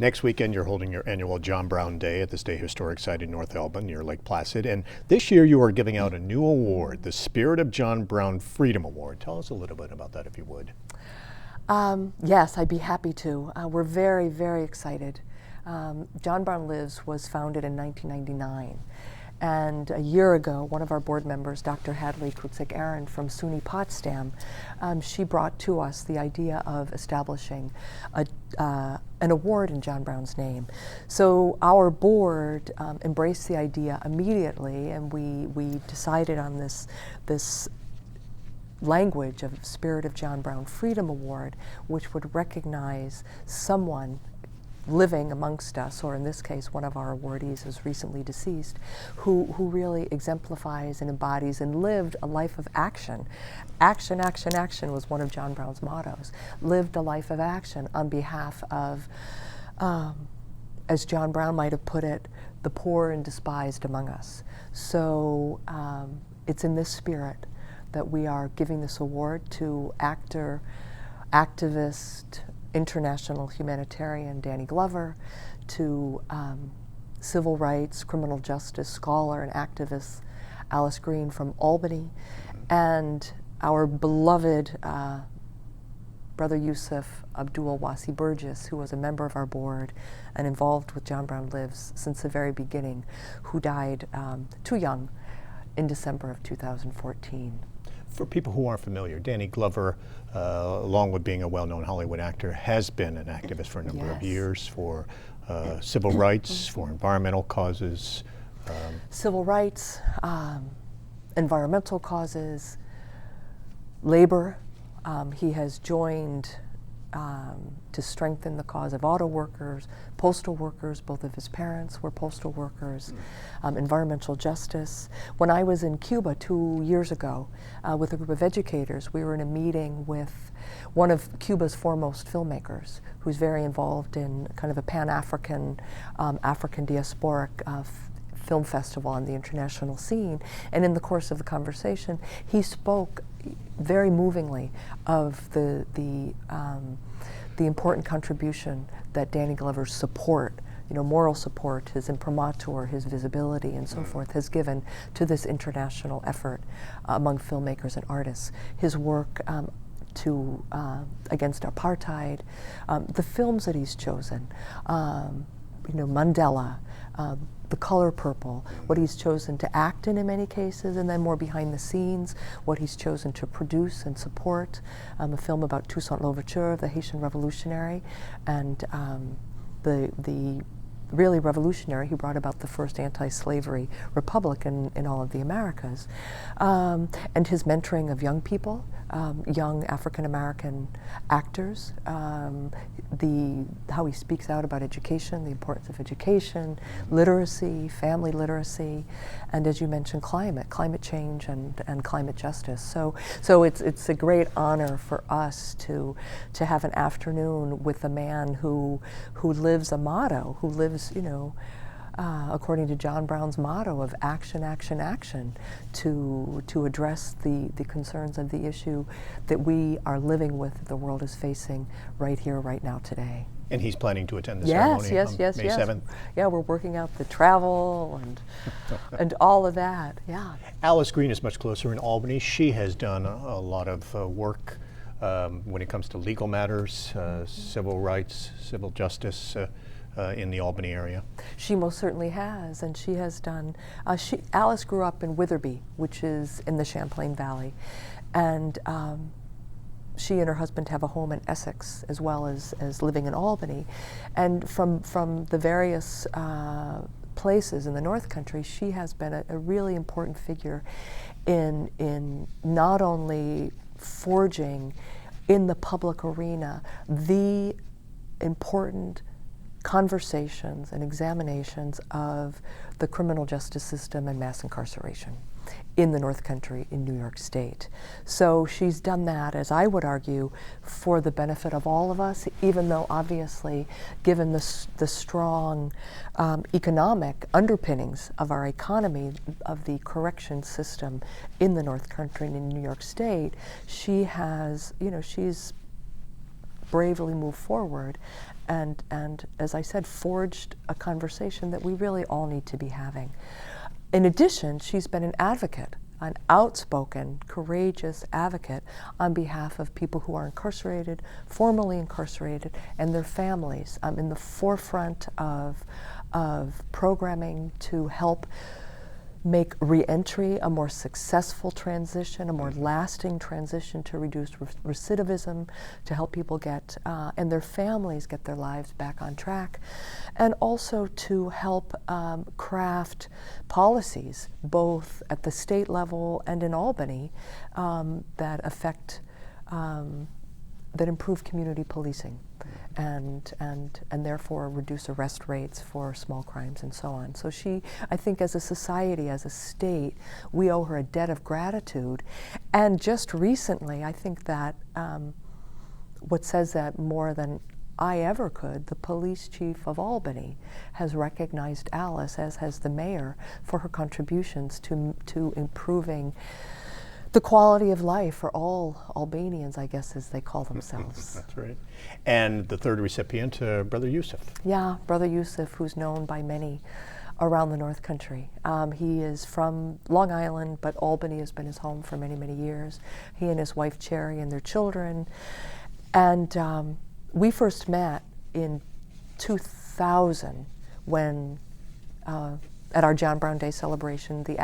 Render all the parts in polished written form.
Next weekend, you're holding your annual John Brown Day at the State Historic Site in North Elba near Lake Placid. And this year, you are giving out a new award, the Spirit of John Brown Freedom Award. Tell us a little bit about that, if you would. Yes, I'd be happy to. We're very, very excited. John Brown Lives was founded in 1999. And a year ago, one of our board members, Dr. Hadley Kutzik-Aaron from SUNY Potsdam, she brought to us the idea of establishing an award in John Brown's name. So our board embraced the idea immediately, and we decided on this language of Spirit of John Brown Freedom Award, which would recognize someone living amongst us, or in this case, one of our awardees is recently deceased, who really exemplifies and embodies and lived a life of action. Action, action, action was one of John Brown's mottos. Lived a life of action on behalf of, as John Brown might have put it, the poor and despised among us. So it's in this spirit that we are giving this award to actor, activist, international humanitarian Danny Glover, to civil rights, criminal justice scholar and activist Alice Green from Albany, and our beloved brother Yusuf Abdul Wasi Burgess, who was a member of our board and involved with John Brown Lives since the very beginning, who died too young in December of 2014. For people who aren't familiar, Danny Glover, along with being a well-known Hollywood actor, has been an activist for a number of years for civil rights, for environmental causes. Civil rights, environmental causes, labor. He has joined to strengthen the cause of auto workers, postal workers. Both of his parents were postal workers, environmental justice. When I was in Cuba 2 years ago with a group of educators, we were in a meeting with one of Cuba's foremost filmmakers, who's very involved in kind of a Pan-African, African diasporic film festival on the international scene. And in the course of the conversation, he spoke very movingly of the important contribution that Danny Glover's support, moral support, his imprimatur, his visibility, and so forth, has given to this international effort among filmmakers and artists. His work against apartheid, the films that he's chosen, Mandela, The Color Purple, what he's chosen to act in many cases, and then more behind the scenes, what he's chosen to produce and support, a film about Toussaint Louverture, the Haitian revolutionary, and the really revolutionary who brought about the first anti-slavery republic in all of the Americas, and his mentoring of young people, young African-American actors, how he speaks out about education, the importance of education, literacy, family literacy, and as you mentioned, climate change and climate justice. So it's a great honor for us to have an afternoon with a man who lives a motto, who lives, according to John Brown's motto of action, action, action, to address the concerns of the issue that we are living with, that the world is facing right here, right now, today. And he's planning to attend the ceremony on May 7th? Yeah, we're working out the travel and all of that, yeah. Alice Green is much closer in Albany. She has done a lot of work when it comes to legal matters, civil rights, civil justice, in the Albany area. She most certainly has, and she has done, Alice grew up in Witherby, which is in the Champlain Valley, and she and her husband have a home in Essex as well as living in Albany, and from the various places in the North Country, she has been a really important figure in not only forging in the public arena the important conversations and examinations of the criminal justice system and mass incarceration in the North Country, in New York State. So she's done that, as I would argue, for the benefit of all of us, even though obviously, given the strong economic underpinnings of our economy, of the correction system in the North Country and in New York State, she has, she's bravely moved forward and as I said, forged a conversation that we really all need to be having. In addition, she's been an advocate, an outspoken, courageous advocate on behalf of people who are incarcerated, formerly incarcerated, and their families, in the forefront of programming to help make re-entry a more successful transition, a more lasting transition, to reduce recidivism, to help people get, and their families get their lives back on track, and also to help craft policies, both at the state level and in Albany, that affect, that improve community policing. And therefore reduce arrest rates for small crimes and so on. So she, I think as a society, as a state, we owe her a debt of gratitude. And just recently, I think that what says that more than I ever could, the police chief of Albany has recognized Alice, as has the mayor, for her contributions to improving the quality of life for all Albanians, I guess, as they call themselves. That's right. And the third recipient, Brother Yusuf. Yeah, Brother Yusuf, who's known by many around the North Country. He is from Long Island, but Albany has been his home for many, many years. He and his wife, Cherry, and their children. And we first met in 2000 when at our John Brown Day celebration, the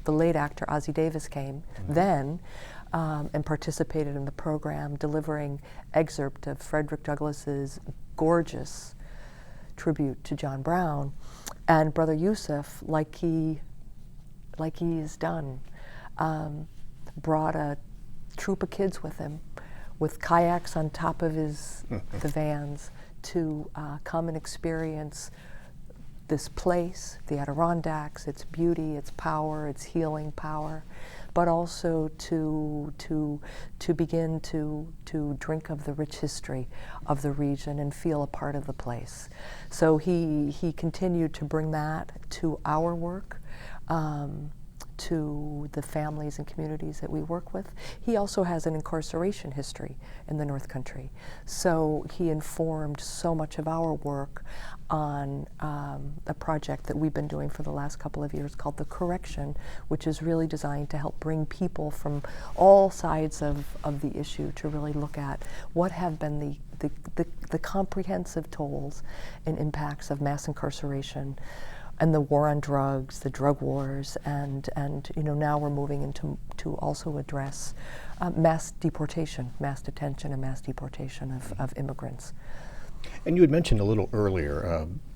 late actor Ossie Davis came then and participated in the program, delivering excerpt of Frederick Douglass's gorgeous tribute to John Brown. And Brother Yusuf, like he has done, brought a troop of kids with him, with kayaks on top of the vans, to come and experience this place, the Adirondacks, its beauty, its power, its healing power, but also to begin to drink of the rich history of the region and feel a part of the place. So he continued to bring that to our work, to the families and communities that we work with. He also has an incarceration history in the North Country. So he informed so much of our work on a project that we've been doing for the last couple of years called The Correction, which is really designed to help bring people from all sides of the issue to really look at what have been the comprehensive tolls and impacts of mass incarceration and the war on drugs, the drug wars, and now we're moving into to also address mass deportation, mass detention, and mass deportation of immigrants. And you had mentioned a little earlier